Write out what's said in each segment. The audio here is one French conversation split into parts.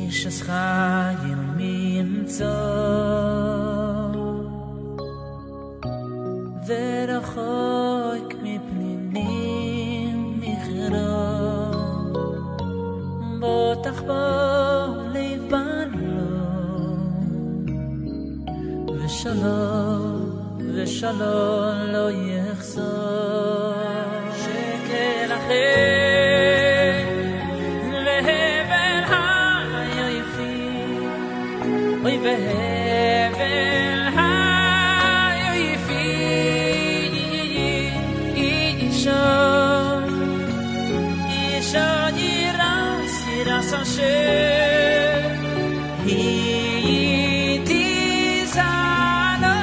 איש חיים ממצוא ורחוק מפנינים מכרו בוטח בו לב בנו ושלום לא יחזור שקל אחר להבל היפים אוי והבל היפים אישה ירס אשר היא תזענו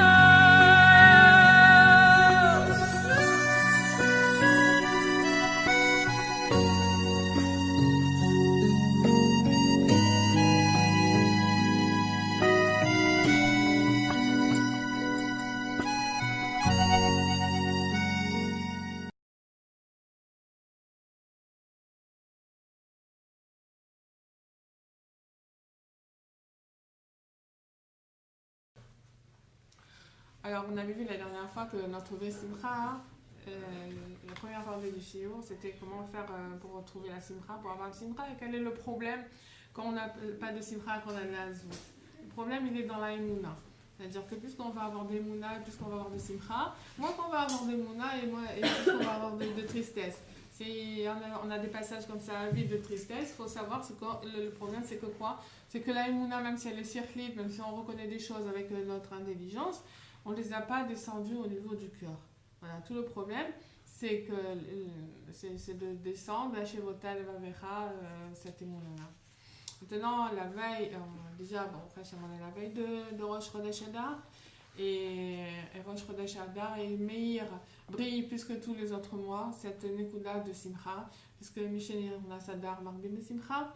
Alors, on avait vu la dernière fois que notre Simcha, la première partie du shiur, c'était comment faire pour retrouver la Simcha, pour avoir le Simcha, et quel est le problème quand on n'a pas de Simcha, quand on a de la Zvout. Le problème, il est dans la Emouna. C'est-à-dire que plus qu'on va avoir d'Emouna, plus qu'on va avoir de Simcha, moins qu'on va avoir d'Emouna et plus qu'on va avoir de tristesse. Si on a des passages comme ça, vides de tristesse, il faut savoir que le problème, c'est que quoi? C'est que la Emouna, même si elle est circlite, même si on reconnaît des choses avec notre intelligence, on ne les a pas descendus au niveau du cœur. Voilà, tout le problème, c'est de descendre la Shevota, le Vavecha, cette émouna-là. Maintenant, la veille, déjà, bon, on est la veille de Rosh Chodesh Adar, et Rosh Chodesh Adar et Meir brille plus que tous les autres mois, cette Nekuda de Simcha, puisque Mishenir Nasadar Marbim de Simcha,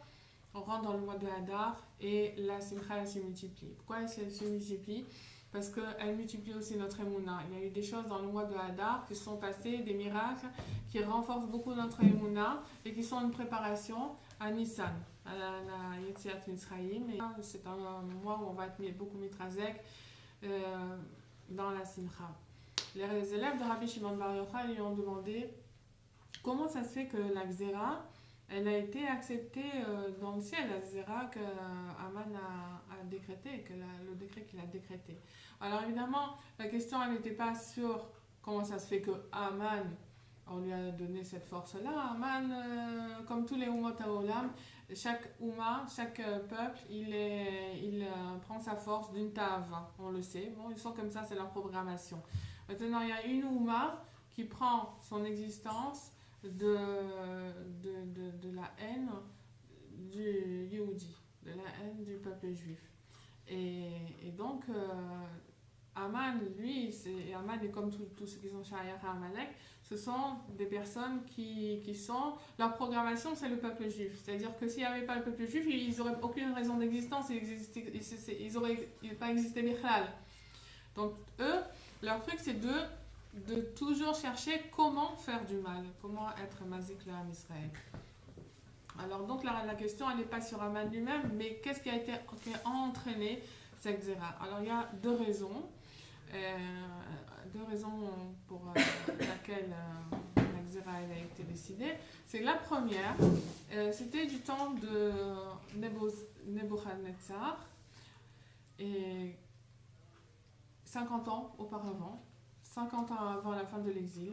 on rentre dans le mois de Hadar, et la Simcha, elle se multiplie. Pourquoi elle se multiplie? Parce qu'elle multiplie aussi notre émouna. Il y a eu des choses dans le mois de Hadar qui se sont passées, des miracles qui renforcent beaucoup notre émouna et qui sont une préparation à Nissan, à la Yetziat Mitzrayim. C'est un mois où on va être beaucoup mitrazek dans la Simcha. Les élèves de Rabbi Shimon Bar Yochai lui ont demandé comment ça se fait que la Xéra, elle a été acceptée dans le ciel, la Xéra que Aman a décrété, le décret qu'il a décrété. Alors évidemment, la question elle n'était pas sur comment ça se fait que Aman, on lui a donné cette force-là. Aman, comme tous les Umot HaOlam, chaque Ouma, chaque peuple, il prend sa force d'une Ta'ava, on le sait. Bon, ils sont comme ça, c'est leur programmation. Maintenant, il y a une Ouma qui prend son existence de la haine du Yehudi, de la haine du peuple juif. Et donc, Aman, lui, Aman est comme tous ceux qui sont Shayach à Amalek, ce sont des personnes qui sont... Leur programmation, c'est le peuple juif. C'est-à-dire que s'il n'y avait pas le peuple juif, ils n'auraient aucune raison d'existence, ils n'auraient pas existé Bichlal. Donc, eux, leur truc, c'est de toujours chercher comment faire du mal, comment être mazik le Ham Israël. Alors donc la question elle n'est pas sur Aman lui-même, mais qu'est-ce qui a entraîné cette Xéra? Alors il y a deux raisons pour laquelle la Xéra elle a été décidée. C'est la première, c'était du temps de Nebuchadnezzar, et 50 ans auparavant, 50 ans avant la fin de l'exil,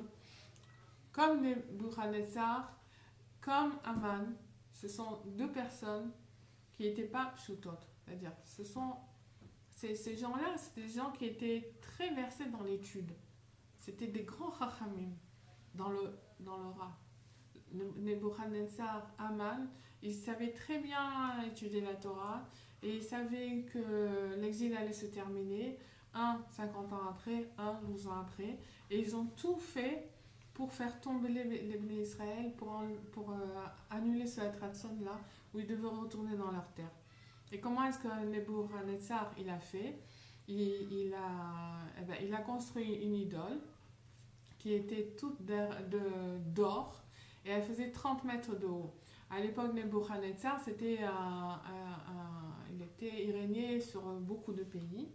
comme Nebuchadnezzar, comme Aman, ce sont deux personnes qui n'étaient pas pshutot. C'est-à-dire, ces gens-là, c'est des gens qui étaient très versés dans l'étude. C'était des grands chachamim dans le Ra. Nebuchadnezzar, Aman, ils savaient très bien étudier la Torah et ils savaient que l'exil allait se terminer. 50 ans après, 12 ans après, et ils ont tout fait pour faire tomber les Bnei Israël, pour annuler ce Hatratson-là, où ils devaient retourner dans leur terre. Et comment est-ce que Nebuchadnezzar il a fait? Il a construit une idole qui était toute d'or, et elle faisait 30 mètres de haut. À l'époque de Nebuchadnezzar, il régnait sur beaucoup de pays.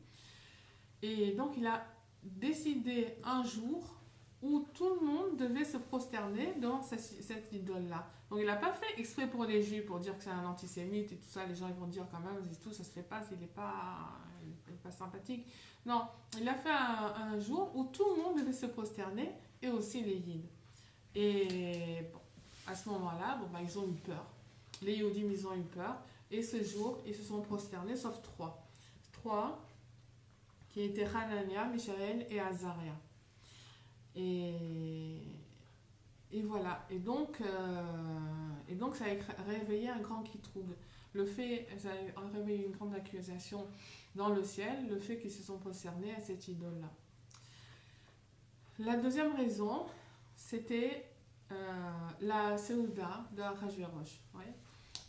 Et donc, il a décidé un jour où tout le monde devait se prosterner devant cette idole-là. Donc, il n'a pas fait exprès pour les Juifs, pour dire que c'est un antisémite et tout ça. Les gens ils vont dire quand même, tout ça se fait pas, il n'est pas sympathique. Non, il a fait un jour où tout le monde devait se prosterner, et aussi les Yid. Et bon, à ce moment-là, ils ont eu peur. Les Yehudim, ils ont eu peur. Et ce jour, ils se sont prosternés, sauf trois. Trois, qui étaient Hanania, Mishaël et Azaria. Et voilà. Et donc, ça a réveillé un grand qui-trouble. Ça a réveillé une grande accusation dans le ciel, le fait qu'ils se sont prosternés à cette idole-là. La deuxième raison, c'était la Séouda de Achashverosh. Ouais.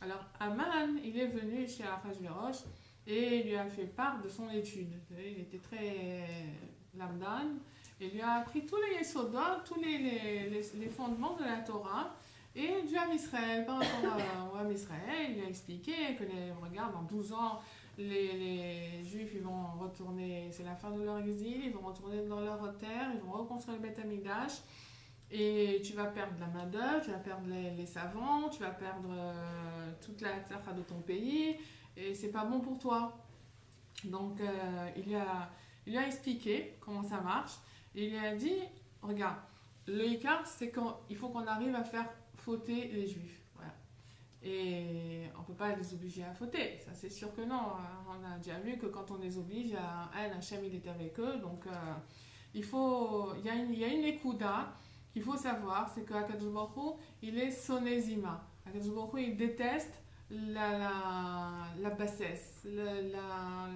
Alors, Aman, il est venu chez Achashverosh et il lui a fait part de son étude. Il était très lamdan. Il lui a appris tous les yesodot, tous les fondements de la Torah et du Ham Israël. Par rapport au Ham Israël, il lui a expliqué que, regarde, dans 12 ans, les Juifs, ils vont retourner, c'est la fin de leur exil, ils vont retourner dans leur terre, ils vont reconstruire le Beth Amikdash. Et tu vas perdre la main-d'œuvre, tu vas perdre les savants, tu vas perdre toute la tzara de ton pays, et c'est pas bon pour toi. Donc, il lui a expliqué comment ça marche, et il lui a dit, regarde, le écart, c'est qu'il faut qu'on arrive à faire fauter les Juifs. Voilà. Et on peut pas les obliger à fauter, ça c'est sûr que non. On a déjà vu que quand on les oblige, Hachem il est avec eux, donc il y a une ékouda qu'il faut savoir, c'est qu'Akadosh Baruch Hu, il est sonézima. Akadosh Baruch Hu, il déteste la bassesse, la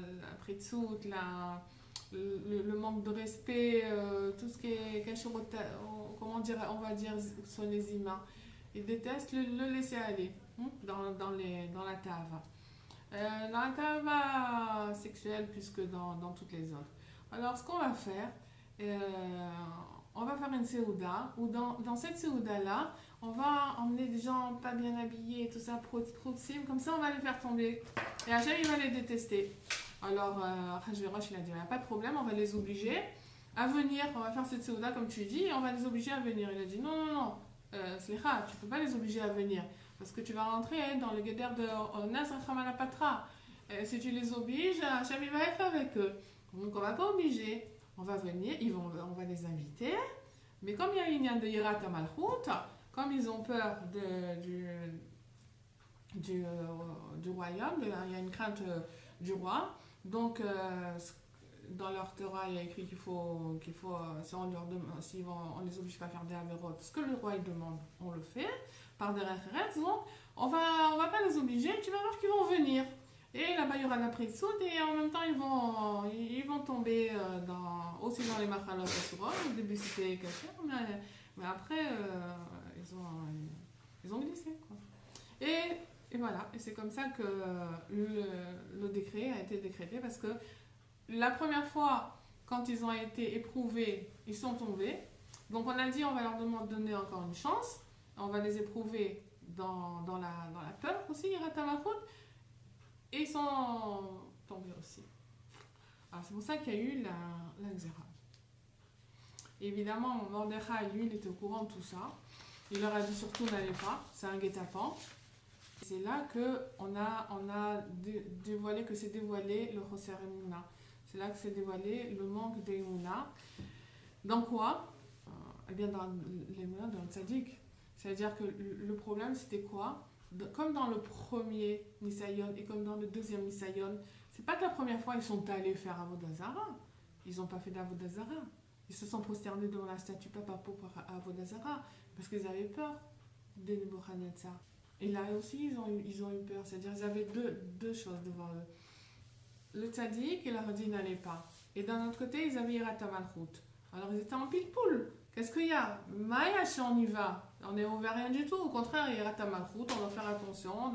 pritzout, le manque de respect, tout ce qui est comment dire, on va dire sonézima. Il déteste le laisser aller dans la tava. Dans la tava sexuelle plus que dans toutes les autres. Alors, ce qu'on va faire, on va faire une séouda, où dans cette séouda-là, on va emmener des gens pas bien habillés, tout ça, proutsim, comme ça on va les faire tomber. Et Hachem, il va les détester. Alors, Achashverosh, il a dit, il n'y a pas de problème, on va les obliger à venir, on va faire cette séouda comme tu dis, et on va les obliger à venir. Il a dit, non, Slicha, tu ne peux pas les obliger à venir, parce que tu vas rentrer dans le guéder de Nas Rachamalapatra. Si tu les obliges, Hachem, il va être avec eux. Donc on ne va pas obliger. On va venir, on va les inviter, mais comme il y a une de Yirat Malchut, comme ils ont peur du royaume, il y a une crainte du roi, donc dans leur Torah il y a écrit qu'il faut si on les oblige pas à faire des avérotes, ce que le roi il demande, on le fait, par des références, donc on va pas les obliger, tu vas voir qu'ils vont venir. Et là-bas, il y aura la pritzout et en même temps, ils vont tomber aussi dans les machalot asura. Au début, c'était caché, mais après, ils ont glissé. Quoi. Et voilà, et c'est comme ça que le décret a été décrété, parce que la première fois, quand ils ont été éprouvés, ils sont tombés. Donc on a dit, on va leur donner encore une chance, on va les éprouver dans la peur aussi, Iratamachut. Et ils sont tombés aussi. Alors c'est pour ça qu'il y a eu la Xéra. Évidemment, Mordechai, lui, il était au courant de tout ça. Il leur a dit surtout n'allez pas, c'est un guet-apens. C'est là qu'on a dévoilé, que c'est dévoilé le Choser Emouna. C'est là que c'est dévoilé le manque d'Emouna. Dans quoi Eh bien, dans l'Emouna, dans le Tzadik. C'est-à-dire que le problème, c'était quoi? Comme dans le premier Nisayon et comme dans le deuxième Nisayon, c'est pas que la première fois ils sont allés faire Avodazara. Ils n'ont pas fait d'Avodazara. Ils se sont prosternés devant la statue Papa pour Avodazara parce qu'ils avaient peur de Nebuchadnezzar. Et là aussi ils ont eu peur. C'est-à-dire ils avaient deux choses devant eux. Le tzaddik, il leur a dit n'allez pas. Et d'un autre côté, ils avaient Yirat Malchut. Alors ils étaient en pile-poule. Qu'est-ce qu'il y a? Maïach, on y va. On n'est ouvert rien du tout. Au contraire, il y a Malchut, on doit faire attention.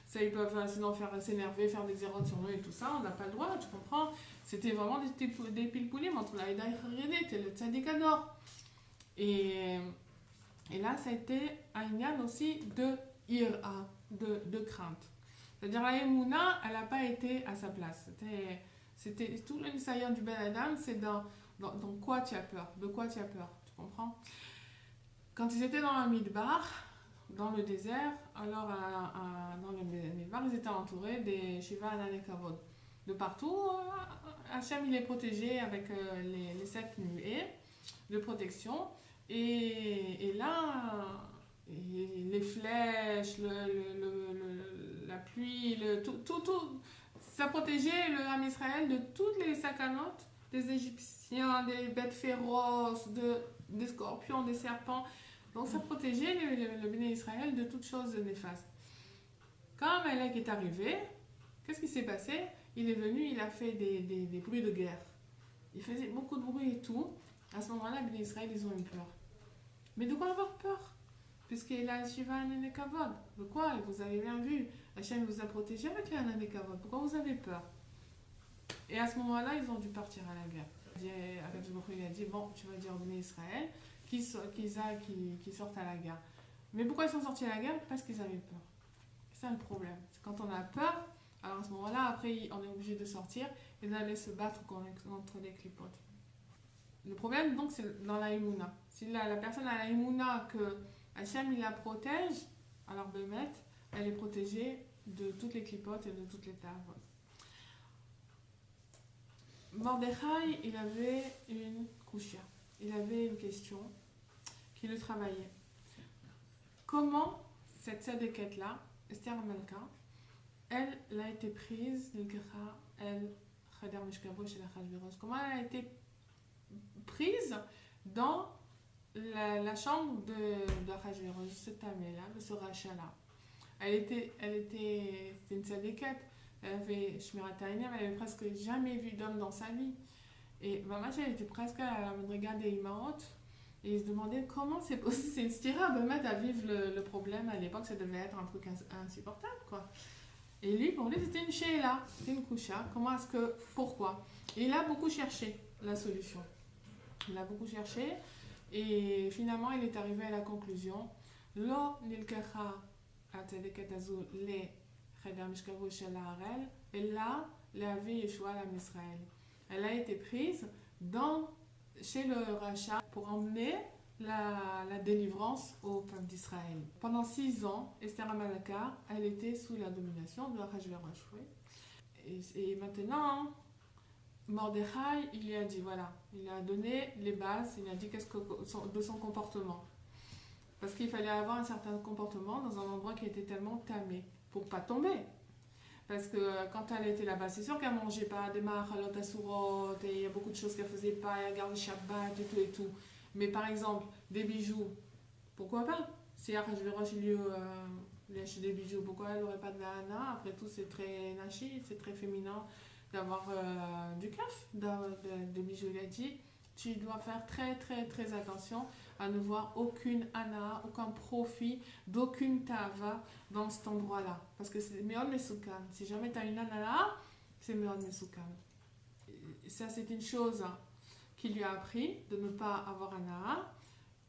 Ça, ils peuvent sinon s'énerver, faire des erreurs sur nous et tout ça. On n'a pas le droit, tu comprends? C'était vraiment des pile-poulim entre la Ida et Kharedet et le Tzadikador. Et là, ça a été un Inyan aussi de ira, de crainte. C'est-à-dire la Emouna, elle n'a pas été à sa place. C'était tout le Nisayan du Ben Adam, c'est dans quoi tu as peur, de quoi tu as peur, tu comprends? Quand ils étaient dans un midbar, dans le désert, alors dans le midbar, ils étaient entourés des Shiva Anané Kavod. De partout, Hachem il est protégé avec les 7 nuées de protection. Et là, les flèches, la pluie, tout, ça protégeait le Ham Israël de toutes les sakanotes des Égyptiens, des bêtes féroces, des scorpions, des serpents. Donc ça protégeait le Béné Israël de toutes choses néfastes. Quand Amalek est arrivé, qu'est-ce qui s'est passé? Il est venu, il a fait des bruits de guerre. Il faisait beaucoup de bruit et tout. À ce moment-là, les Béné Israël, ils ont eu peur. Mais de quoi avoir peur? Puisqu'il a Shiva Anané Kavod. De quoi? Vous avez bien vu. Hachem vous a protégé avec les Anané Kavod. Pourquoi vous avez peur? Et à ce moment-là, ils ont dû partir à la guerre. Il a dit, bon, tu vas dire au Béné Israël qu'ils sortent à la guerre. Mais pourquoi ils sont sortis à la guerre? Parce qu'ils avaient peur. C'est ça le problème. C'est quand on a peur, alors à ce moment-là, après, on est obligé de sortir et d'aller se battre contre les clipotes. Le problème, donc, c'est dans la Emouna. Si la personne a la Emouna que Hachem, il la protège, alors Bémet, elle est protégée de toutes les clipotes et de toutes les tables. Mordechai, il avait une kushia. Il avait une question qui le travaillait. Comment cette tzedeket-là, Esther Amalka, elle a été prise, comment elle a été prise dans la chambre de Achashverosh, ce tamé-là, de ce rachat-là. C'était une tzedeket. Elle avait Shmirat Haïnem, elle avait presque jamais vu d'homme dans sa vie. Et Mamash, elle était presque à la madriga des Imaot. Et il se demandait comment c'est possible. C'est une stira à vivre le problème. À l'époque, ça devait être un truc insupportable, quoi. Et lui, pour lui, c'était une sheila, c'était une kusha. Pourquoi? Et il a beaucoup cherché la solution. Il a beaucoup cherché. Et finalement, il est arrivé à la conclusion. Lo nilkecha atzedeket azul le cheder mishkavo shel ha'arel, et là, la vie Yeshua l'Am Israël. Elle a été prise chez le rachat pour emmener la délivrance au peuple d'Israël. Pendant 6 ans, Esther Amalka, elle était sous la domination de Achashverosh. Et maintenant, Mordechai, il lui a dit, voilà, il a donné les bases, il a dit de son comportement. Parce qu'il fallait avoir un certain comportement dans un endroit qui était tellement tamé, pour pas tomber. Parce que quand elle était là-bas, c'est sûr qu'elle ne mangeait pas des machalot asurot, et il y a beaucoup de choses qu'elle ne faisait pas, elle gardait Shabbat et tout. Mais par exemple, des bijoux, pourquoi pas? Si Achashverosh lui a acheté des bijoux, pourquoi elle n'aurait pas de la hana? Après tout, c'est très nachi, c'est très féminin d'avoir du kaf, des bijoux. Il a dit, tu dois faire très très très attention à ne voir aucune hana, aucun profit, d'aucune tava dans cet endroit-là. Parce que c'est meod mesoukan. Si jamais tu as une hana là, c'est meod mesoukan. Ça, c'est une chose qui lui a appris de ne pas avoir hana.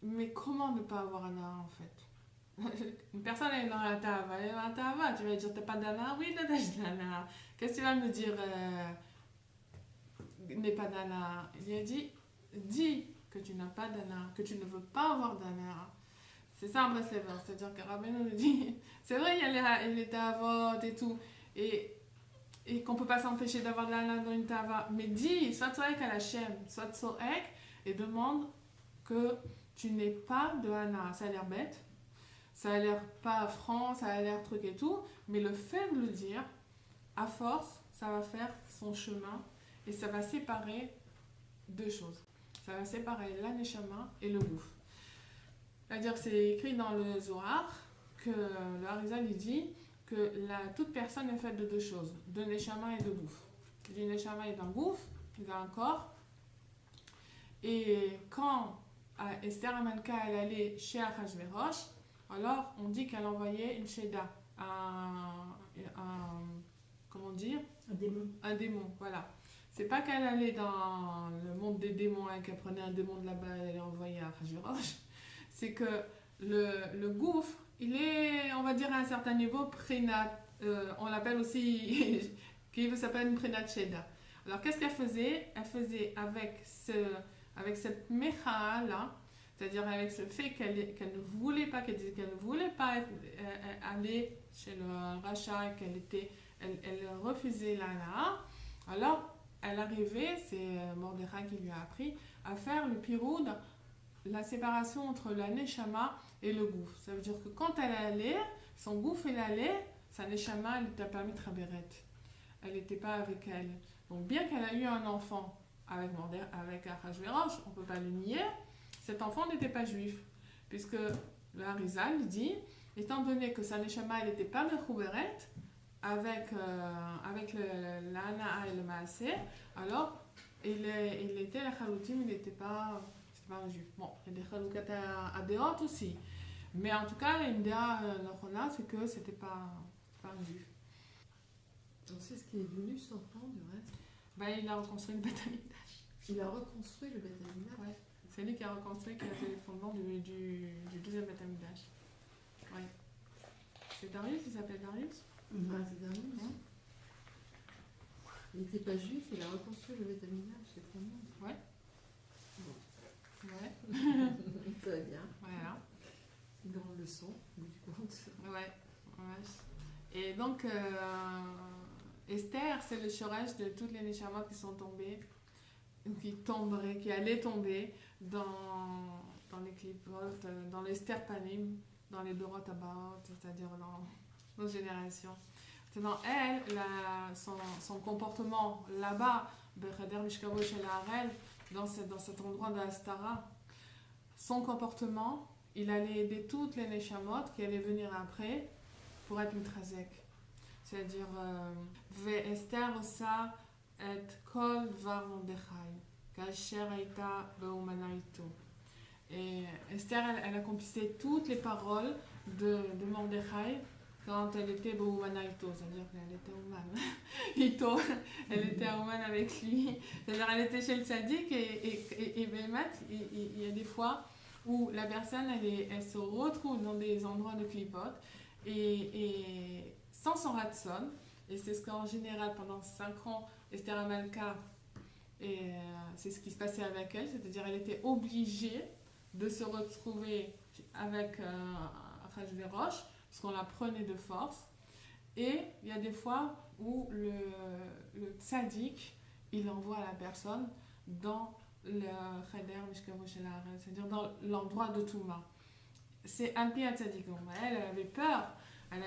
Mais comment ne pas avoir hana en fait? Une personne elle est dans la tava, elle est dans la tava, tu vas dire t'as pas d'hana? Oui, t'as d'hana. Qu'est-ce que tu vas me dire? N'est pas d'hana. Il a dit, dis que tu n'as pas d'ana, que tu ne veux pas avoir d'ana. C'est ça un Breslever, c'est-à-dire que Rabbeinu nous dit, c'est vrai, il y a les tavot et tout, et qu'on ne peut pas s'empêcher d'avoir de l'ana dans une tava, mais dis, sois tzoek à la Hachem, sois tzoek, et demande que tu n'aies pas de hana. Ça a l'air bête, ça a l'air pas franc, ça a l'air truc et tout, mais le fait de le dire, à force, ça va faire son chemin, et ça va séparer 2 choses. Ça va séparer la neshama et le gouffre. C'est-à-dire, c'est écrit dans le Zohar que le Harizal il dit que toute personne est faite de 2 choses, de neshama et de gouffre. Le neshama est un gouffre, il a un corps. Et quand Esther Amalka elle allait chez Achashverosh, alors on dit qu'elle envoyait une sheda, comment dire? Un démon, voilà. C'est pas qu'elle allait dans le monde des démons et qu'elle prenait un démon de là-bas et elle l'envoyait à Achashverosh. C'est que le gouffre, il est, on va dire, à un certain niveau prénat. On l'appelle aussi, qui s'appelle une prénat Sheda. Alors, qu'est-ce qu'elle faisait? Elle faisait avec cette mécha là, c'est-à-dire avec ce fait qu'elle ne voulait pas, qu'elle disait qu'elle ne voulait pas aller chez le rachat, elle refusait là. Alors, elle arrivait, c'est Mordechai qui lui a appris, à faire le piroud, la séparation entre la neshama et le gouffre. Ça veut dire que quand elle allait, son gouffre il allait, sa neshama elle t'a permis de Traberet. Elle n'était pas avec elle. Donc bien qu'elle a eu un enfant avec Achashverosh, on ne peut pas le nier, cet enfant n'était pas juif. Puisque le Harizal dit, étant donné que sa neshama n'était pas Mechuberet, avec l'Ana et le Maaseh, alors il était la Chaloutim, il n'était pas un juif. Bon, il y a des Chaloukat à Deot aussi. Mais en tout cas, une Dea Nechona, c'est que c'était pas un juif. On sait ce qui est devenu son enfant du reste. Il a reconstruit le Beth Amikdash. Il a reconstruit le Beth Amikdash. Ouais. C'est lui qui a reconstruit, qui a fait les fondements du deuxième Beth Amikdash. Ouais. C'est Darius, il s'appelle Darius. Ah, c'est Darius. Il n'était pas juif, il a reconstruit le Beth Amikdash, c'est trop bien. Ouais. Bon. Ouais. Très bien. Voilà. Grande leçon, au bout du compte. Ouais. Et donc, Esther, c'est le shoresh de toutes les neshamot qui sont tombées, ou qui allaient tomber dans les klipot, dans les sterpanim, dans les dorot abaot, c'est-à-dire dans nos générations. Maintenant, elle, son comportement là-bas, Bechader Mishkabo chez la Harel, dans cet endroit de Astara, son comportement, il allait aider toutes les neshamot qui allaient venir après pour être mitrazek. C'est-à-dire, Esther osa et kol dvar Mordechai, kasher aita beumana ito. Et Esther, elle accomplissait toutes les paroles de Mordechai quand elle était beumana ito, c'est-à-dire qu'elle était Ouman. Elle était Ouman avec lui. C'est-à-dire, elle était chez le tzaddik et Bémet, il y a des fois où la personne, elle se retrouve dans des endroits de clipote et sans son ratson, et c'est ce qu'en général pendant 5 ans Esther Amalka, et c'est ce qui se passait avec elle, c'est-à-dire elle était obligée de se retrouver avec Achashverosh parce qu'on la prenait de force, et il y a des fois où le tzaddik il envoie la personne dans le cheder mishkavo shel haaretz, c'est-à-dire dans l'endroit de Touma. C'est Alpi Tzaddik. Elle avait peur, elle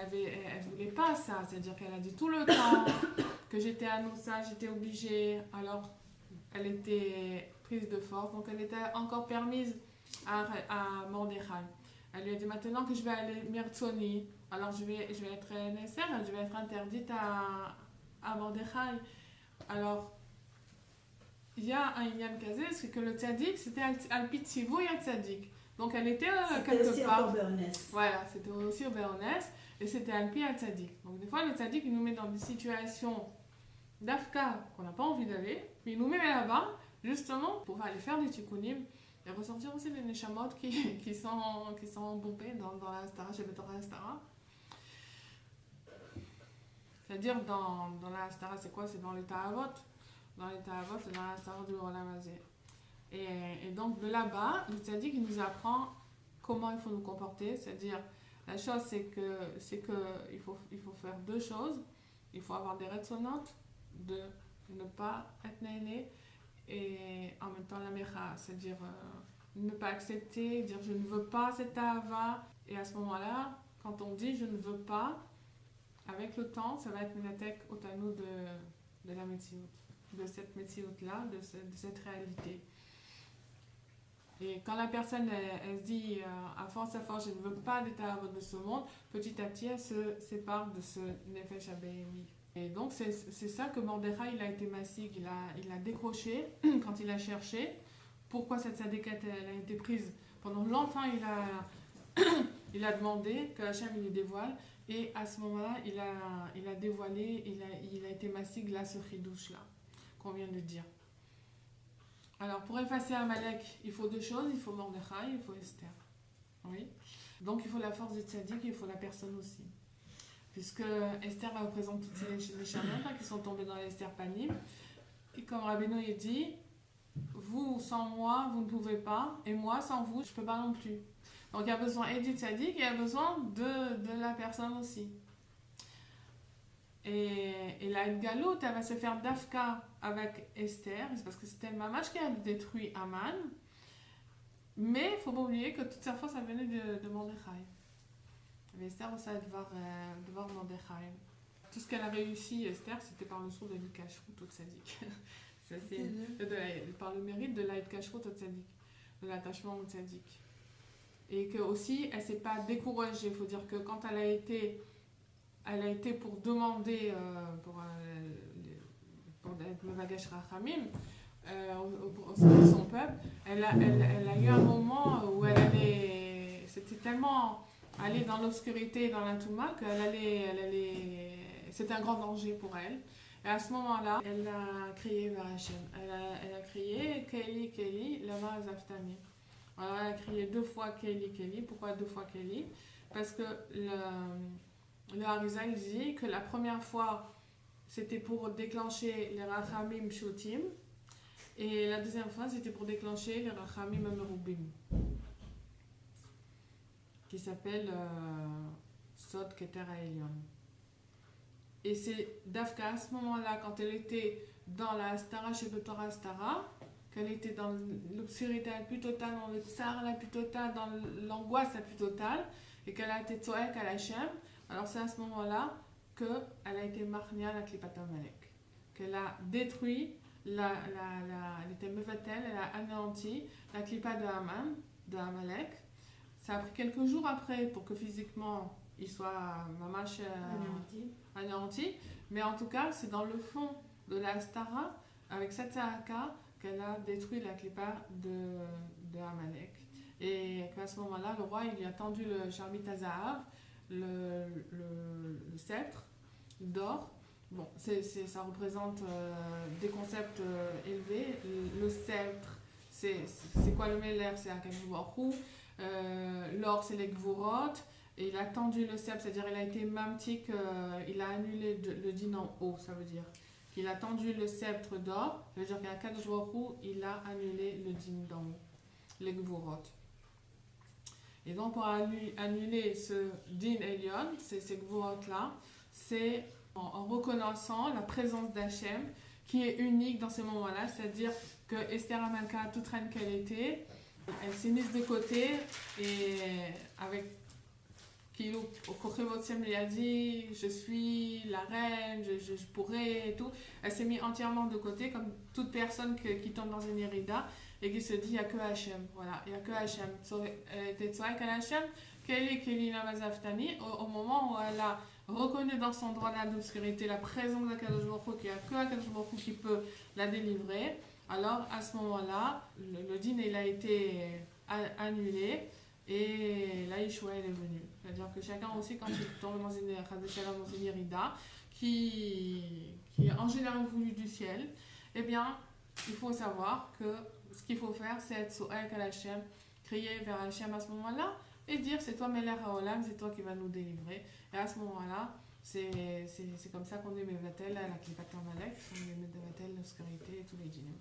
voulait pas ça, c'est-à-dire qu'elle a dit tout le temps que j'étais à Noussa, j'étais obligée, alors elle était prise de force, donc elle était encore permise à Mordechai. Elle lui a dit maintenant que je vais aller Mirtzoni, alors je vais être Nesser, je vais être interdite à Mordechai. Alors il y a un Inyan Kazé, c'est que le tzaddik c'était Alpi Tzivouy tzaddik. Donc elle était quelque part. Voilà, c'était aussi au Béonès et c'était Alpi al Tzadik. Donc des fois le Tzadik il nous met dans des situations d'Afka qu'on n'a pas envie d'aller, puis il nous met là-bas justement pour aller faire des tikkunim et ressortir aussi les neshamot qui sont bombés dans la Stara, chez Betorah Stara. C'est-à-dire dans la Stara, c'est quoi? C'est dans les Ta'avot. Dans les Ta'avot, c'est dans la Stara du Olam Hazé. Et donc de là-bas, le tzaddik il nous apprend comment il faut nous comporter, c'est-à-dire la chose c'est que il faut faire 2 choses, il faut avoir des retsonotes de ne pas être néné et en même temps la mecha, c'est-à-dire ne pas accepter, dire je ne veux pas cette ahava, et à ce moment-là, quand on dit je ne veux pas, avec le temps ça va être une attaque au tanou de la metsiout, de cette metsiout-là, de cette réalité. Et quand la personne elle se dit à force, je ne veux pas d'état de ce monde, petit à petit elle se sépare de ce nefesh abémi. Et donc c'est ça que Mordechai il a été massig, il a décroché quand il a cherché pourquoi cette sadéquette elle a été prise. Pendant longtemps il a demandé que Hachem il lui dévoile, et à ce moment-là il a dévoilé, il a été massig là ce chidouche là qu'on vient de dire. Alors, pour effacer Amalek, il faut 2 choses, il faut Mordechai, il faut Esther. Oui. Donc il faut la force du tzaddik et il faut la personne aussi. Puisque Esther représente toutes les Neshamot qui sont tombées dans l'Esther Panim. Et comme Rabbeinu il dit, vous sans moi, vous ne pouvez pas, et moi sans vous, je ne peux pas non plus. Donc il y a besoin et du tzaddik et il y a besoin de la personne aussi. Et la Galout, elle va se faire d'Afka avec Esther, c'est parce que c'était le Mamash qui a détruit Aman. Mais il ne faut pas oublier que toutes ces fois, ça venait de Mordechai. Et Esther aussi a devoir Mordechai. Tout ce qu'elle a réussi, Esther, c'était par le sceau de l'Ikashrut au tzaddik. Par le mérite de l'Ikashrut au tzaddik, de l'attachement au tzaddik. Et que aussi, elle ne s'est pas découragée. Il faut dire que quand elle a été pour demander pour être Mevagash Rachamim au sein de son peuple, elle a eu un moment où c'était tellement aller dans l'obscurité, dans la Touma, c'était un grand danger pour elle. Et à ce moment-là, elle a crié vers Hachem. Elle a crié Keli, Keli, lama zaftani. Alors elle a crié 2 fois Keli, Keli. Pourquoi 2 fois Keli? Parce que le Harizal dit que la première fois, c'était pour déclencher les Rachamim Pshutim. Et la deuxième fois, c'était pour déclencher les Rachamim Merubim, qui s'appelle Sod Keter Haelyon. Et c'est Dafka à ce moment-là, quand elle était dans la Astara chez Betora Astara, qu'elle était dans l'obscurité la plus totale, dans le tsar la plus totale, dans l'angoisse la plus totale, et qu'elle a été tzoek à l'Hachem, alors c'est à ce moment-là qu'elle a été marnia la Klipat Amalek, qu'elle a détruit, elle était mevatel, elle a anéanti la Klipa de Haman, de Amalek. Ça a pris quelques jours après pour que physiquement il soit mamash anéanti, mais en tout cas c'est dans le fond de la Stara avec cette Sahaka qu'elle a détruit la Klipa de Amalek. Et qu'à ce moment-là, le roi il lui a tendu le Sharbit Hazahav, le sceptre d'or. Bon, ça représente des concepts élevés. Le sceptre, c'est quoi le Meller? C'est Akadosh Baruch Hu. L'or, c'est les Gvorot. Et il a tendu le sceptre, c'est-à-dire il a été mamtik, il a annulé le din en haut, ça veut dire qu'il a tendu le sceptre d'or, ça veut dire qu'Akadosh Baruch Hu, il a annulé le din d'en haut, les Gvorot. Et donc pour annuler ce din Elion, ces Gvorot-là, c'est en reconnaissant la présence d'Hachem qui est unique dans ces moments-là, c'est-à-dire que Esther Amalka, toute reine qu'elle était, elle s'est mise de côté et avec Kilou, au Kochevotsem lui a dit je suis la reine, je pourrais et tout. Elle s'est mise entièrement de côté comme toute personne qui tombe dans une irida et qui se dit il n'y a que Hachem. Voilà, il n'y a que Hachem. Elle était tzoek à Hachem, Keli Namazaftani, au moment où elle a reconnu dans son droit d'obscurité la présence d'Akadosh Baruch Hu, qu'il n'y a que Akadosh Baruch Hu qui peut la délivrer. Alors à ce moment-là, le din il a été annulé et la Yeshua elle est venue. C'est-à-dire que chacun aussi quand il tombe dans une irida qui est en général voulu du ciel, eh bien il faut savoir que ce qu'il faut faire c'est être so'ek à Hachem, crier vers Hachem à ce moment-là et dire c'est toi Melech HaOlam, c'est toi qui vas nous délivrer. Et à ce moment-là, c'est comme ça qu'on est Mevatel, la Klipat Amalek, on est Mevatel, l'obscurité et tous les djinns.